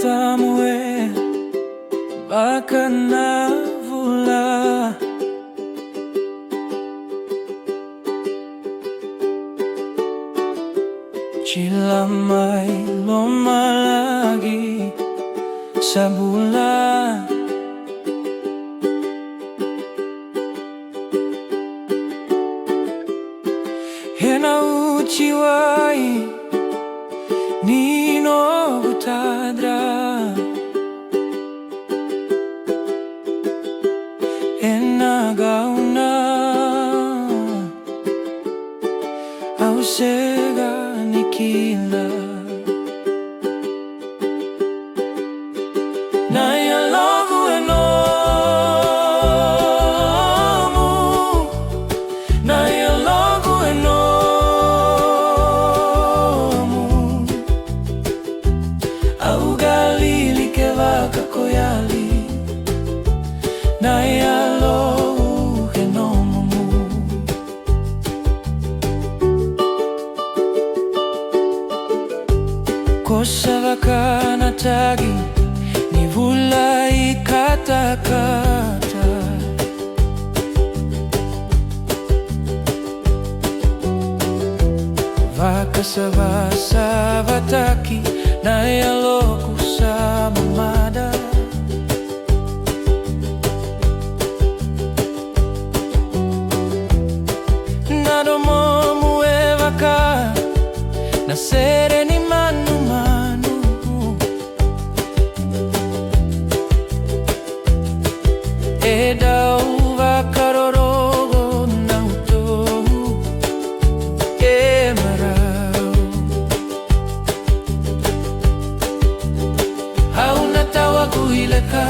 tamue baka navula. Cilamay lumalagi sa bulan. Henauchiwai ni Nomu tadra enagauna ausega nikila na yaloqu e Nomu, na yaloqu e Nomu, au galili ke vakakoyali na yaloqu e Nomu. Kosava kana tagi ni vulai kata-kata, vakasava-savataki na yaloqu sa mamada. Nado momu e vaka na sereni manu-manu, e dau vakarorogo nautou e marau. Hauna tawa kuhileka